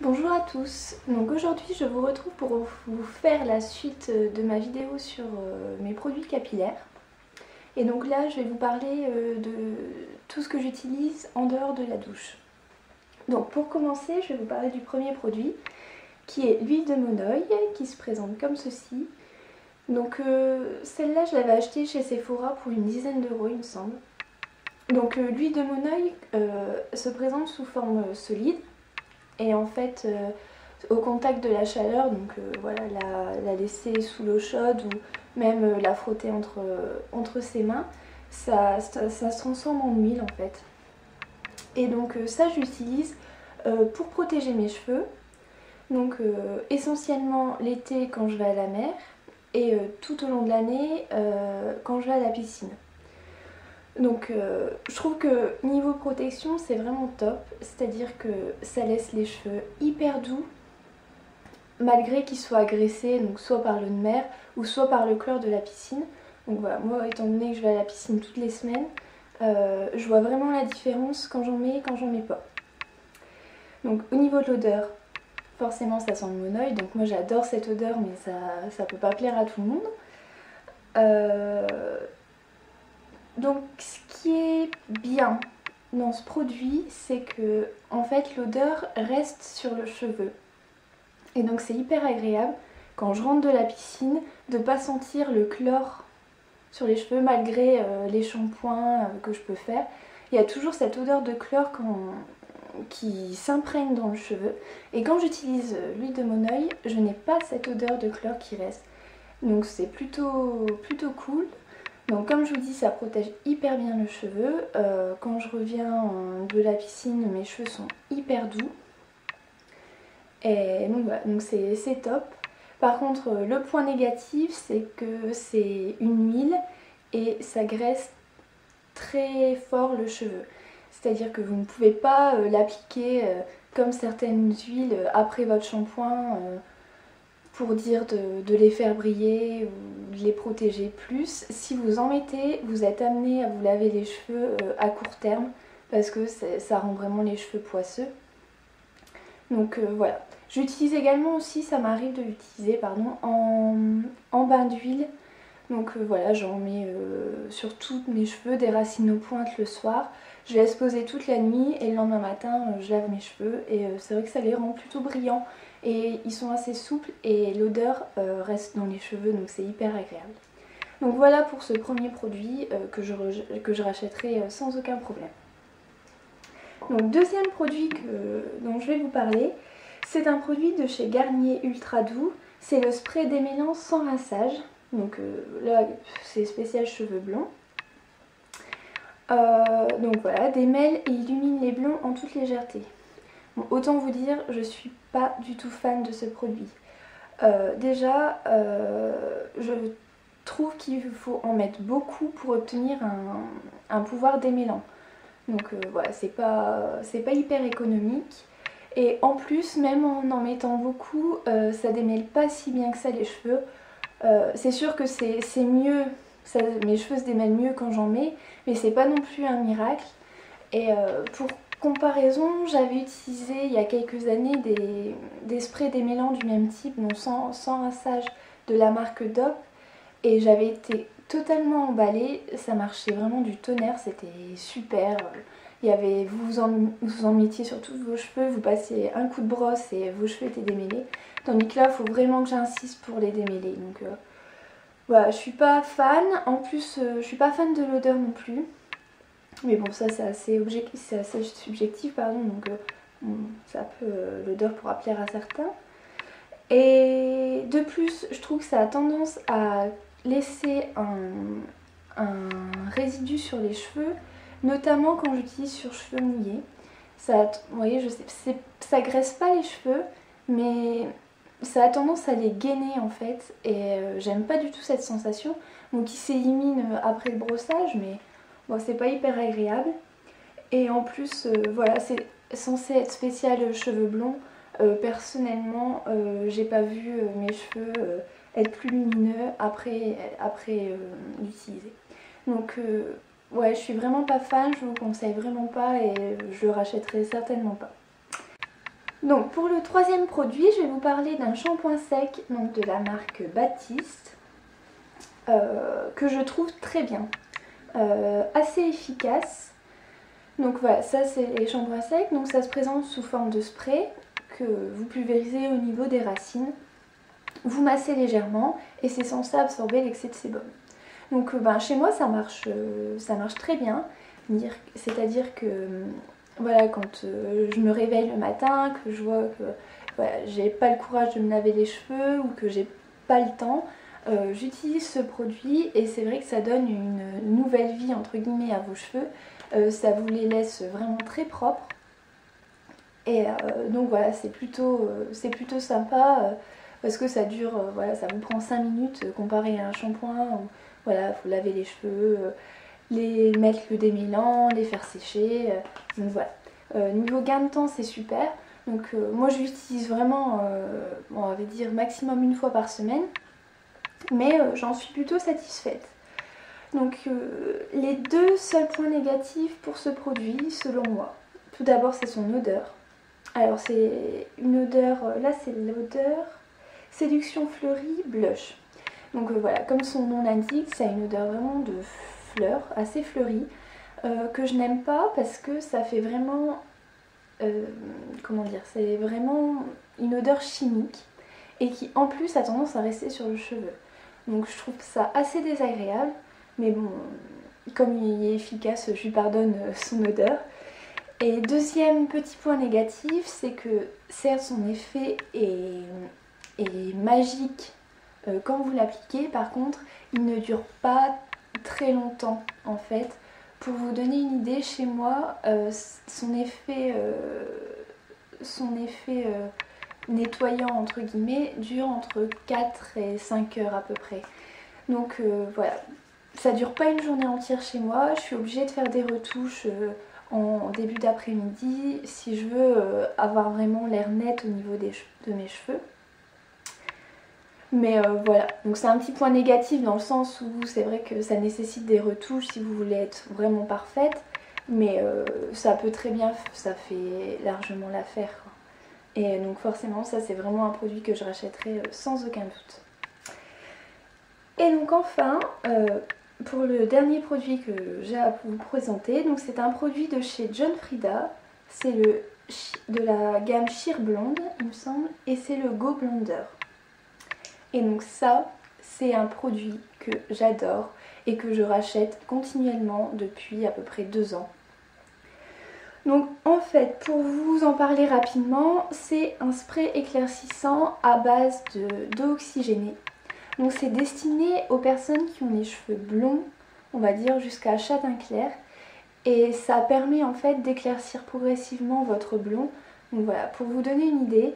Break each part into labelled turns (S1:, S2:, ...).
S1: Bonjour à tous, donc aujourd'hui je vous retrouve pour vous faire la suite de ma vidéo sur mes produits capillaires. Et donc là je vais vous parler de tout ce que j'utilise en dehors de la douche. Donc pour commencer je vais vous parler du premier produit qui est l'huile de monoï qui se présente comme ceci. Donc celle-là je l'avais achetée chez Sephora pour une dizaine d'euros il me semble. Donc l'huile de monoï se présente sous forme solide. Et en fait, au contact de la chaleur, donc voilà, la laisser sous l'eau chaude ou même la frotter entre ses mains, ça se transforme en huile en fait. Et donc ça j'utilise pour protéger mes cheveux, donc essentiellement l'été quand je vais à la mer et tout au long de l'année quand je vais à la piscine. Donc je trouve que niveau protection c'est vraiment top, c'est-à-dire que ça laisse les cheveux hyper doux malgré qu'ils soient agressés, donc soit par l'eau de mer ou soit par le chlore de la piscine. Donc voilà, moi étant donné que je vais à la piscine toutes les semaines, je vois vraiment la différence quand j'en mets et quand j'en mets pas. Donc au niveau de l'odeur, forcément ça sent le monoï, donc moi j'adore cette odeur mais ça peut pas plaire à tout le monde. Donc ce qui est bien dans ce produit, c'est que en fait l'odeur reste sur le cheveu. Et donc c'est hyper agréable quand je rentre de la piscine de ne pas sentir le chlore sur les cheveux malgré les shampoings que je peux faire. Il y a toujours cette odeur de chlore qui s'imprègne dans le cheveu. Et quand j'utilise l'huile de monoï, je n'ai pas cette odeur de chlore qui reste. Donc c'est plutôt cool. Donc comme je vous dis, ça protège hyper bien le cheveu. Quand je reviens de la piscine, mes cheveux sont hyper doux. Et donc voilà, donc c'est top. Par contre, le point négatif, c'est que c'est une huile et ça graisse très fort le cheveu. C'est-à-dire que vous ne pouvez pas l'appliquer comme certaines huiles après votre shampoing pour dire de les faire briller ou de les protéger plus. Si vous en mettez, vous êtes amené à vous laver les cheveux à court terme parce que ça rend vraiment les cheveux poisseux. Donc voilà. J'utilise également aussi, ça m'arrive de l'utiliser pardon, en bain d'huile. Donc voilà, j'en mets sur tous mes cheveux, des racines aux pointes le soir. Je laisse poser toute la nuit et le lendemain matin, je lave mes cheveux. Et c'est vrai que ça les rend plutôt brillants. Et ils sont assez souples et l'odeur reste dans les cheveux, donc c'est hyper agréable. Donc voilà pour ce premier produit que je rachèterai sans aucun problème. Donc deuxième produit dont je vais vous parler, c'est un produit de chez Garnier Ultra Doux. C'est le spray démêlant sans rinçage. Donc là c'est spécial cheveux blonds. Donc voilà, démêle et illumine les blonds en toute légèreté. Bon, autant vous dire, je suis pas du tout fan de ce produit. Déjà, je trouve qu'il faut en mettre beaucoup pour obtenir un pouvoir démêlant. Donc voilà, c'est pas hyper économique. Et en plus, même en mettant beaucoup, ça démêle pas si bien que ça les cheveux. C'est sûr que c'est mieux, mes cheveux se démêlent mieux quand j'en mets, mais c'est pas non plus un miracle. Et pour comparaison, j'avais utilisé il y a quelques années des sprays démêlants du même type, donc sans rinçage, de la marque DOP. Et j'avais été totalement emballée, ça marchait vraiment du tonnerre, c'était super. Vous en mettiez sur tous vos cheveux, vous passiez un coup de brosse et vos cheveux étaient démêlés. Tandis que là, il faut vraiment que j'insiste pour les démêler. Donc voilà, je suis pas fan. En plus, je suis pas fan de l'odeur non plus. Mais bon, ça c'est assez subjectif, pardon. Donc ça peut, l'odeur pourra plaire à certains. Et de plus, je trouve que ça a tendance à laisser un résidu sur les cheveux, notamment quand j'utilise sur cheveux mouillés. Ça, vous voyez, je sais, ça graisse pas les cheveux, mais ça a tendance à les gainer en fait. Et j'aime pas du tout cette sensation. Donc il s'élimine après le brossage, mais bon, c'est pas hyper agréable. Et en plus, voilà, c'est censé être spécial cheveux blonds. Personnellement, j'ai pas vu mes cheveux être plus lumineux après l'utiliser. Donc ouais, je suis vraiment pas fan, je vous conseille vraiment pas et je le rachèterai certainement pas. Donc pour le troisième produit, je vais vous parler d'un shampoing sec donc de la marque Baptiste que je trouve très bien, assez efficace. Donc voilà, ça c'est les shampoings secs, donc ça se présente sous forme de spray que vous pulvérisez au niveau des racines. Vous massez légèrement et c'est censé absorber l'excès de sébum. Donc chez moi ça marche très bien, c'est-à-dire que voilà, quand je me réveille le matin, que je vois que voilà, j'ai pas le courage de me laver les cheveux ou que j'ai pas le temps, j'utilise ce produit et c'est vrai que ça donne une nouvelle vie entre guillemets à vos cheveux, ça vous les laisse vraiment très propres et donc voilà, c'est plutôt sympa parce que ça dure, voilà, ça vous prend 5 minutes comparé à un shampoing où voilà, faut laver les cheveux, les mettre le démêlant, les faire sécher, donc voilà. Niveau gain de temps c'est super, donc moi je l'utilise vraiment, on va dire maximum une fois par semaine, mais j'en suis plutôt satisfaite. Donc les deux seuls points négatifs pour ce produit selon moi, tout d'abord c'est son odeur. Alors c'est une odeur, là c'est l'odeur Séduction Fleurie Blush. Donc voilà, comme son nom l'indique, ça a une odeur vraiment de fleurs, assez fleurie, que je n'aime pas parce que ça fait vraiment, comment dire, c'est vraiment une odeur chimique et qui en plus a tendance à rester sur le cheveu. Donc je trouve ça assez désagréable, mais bon, comme il est efficace, je lui pardonne son odeur. Et deuxième petit point négatif, c'est que certes son effet est magique quand vous l'appliquez, par contre il ne dure pas très longtemps en fait. Pour vous donner une idée, chez moi son effet nettoyant entre guillemets dure entre 4 et 5 heures à peu près. Donc voilà, ça dure pas une journée entière chez moi, je suis obligée de faire des retouches en début d'après-midi si je veux avoir vraiment l'air net au niveau de mes cheveux. Mais voilà, donc c'est un petit point négatif dans le sens où c'est vrai que ça nécessite des retouches si vous voulez être vraiment parfaite, mais ça peut très bien, ça fait largement l'affaire, quoi. Et donc forcément ça c'est vraiment un produit que je rachèterai sans aucun doute. Et donc enfin, pour le dernier produit que j'ai à vous présenter, donc c'est un produit de chez John Frieda, c'est de la gamme Sheer Blonde il me semble, et c'est le Go Blonder. Et donc ça, c'est un produit que j'adore et que je rachète continuellement depuis à peu près 2 ans. Donc en fait, pour vous en parler rapidement, c'est un spray éclaircissant à base d'eau oxygénée. Donc c'est destiné aux personnes qui ont les cheveux blonds, on va dire jusqu'à châtain clair. Et ça permet en fait d'éclaircir progressivement votre blond. Donc voilà, pour vous donner une idée,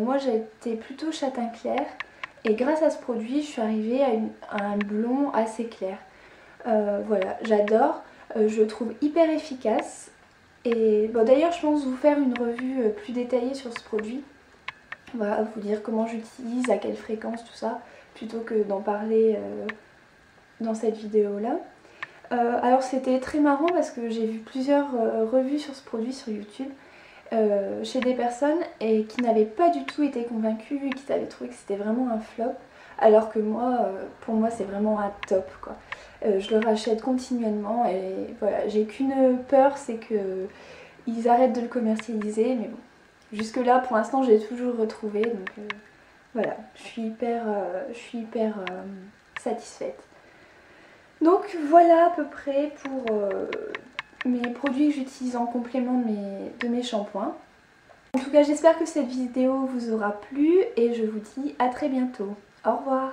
S1: moi j'étais plutôt châtain clair. Et grâce à ce produit, je suis arrivée à un blond assez clair. Voilà, j'adore, je le trouve hyper efficace. Et bon, d'ailleurs, je pense vous faire une revue plus détaillée sur ce produit. Voilà, vous dire comment j'utilise, à quelle fréquence, tout ça, plutôt que d'en parler dans cette vidéo-là. Alors c'était très marrant parce que j'ai vu plusieurs revues sur ce produit sur YouTube. Chez des personnes et qui n'avaient pas du tout été convaincues et qui avaient trouvé que c'était vraiment un flop, alors que moi, pour moi c'est vraiment un top quoi. Je le rachète continuellement et voilà, j'ai qu'une peur, c'est qu'ils arrêtent de le commercialiser, mais bon, jusque là pour l'instant j'ai toujours retrouvé, donc voilà, je suis hyper satisfaite. Donc voilà à peu près pour mes produits que j'utilise en complément de mes shampoings. En tout cas, j'espère que cette vidéo vous aura plu et je vous dis à très bientôt. Au revoir!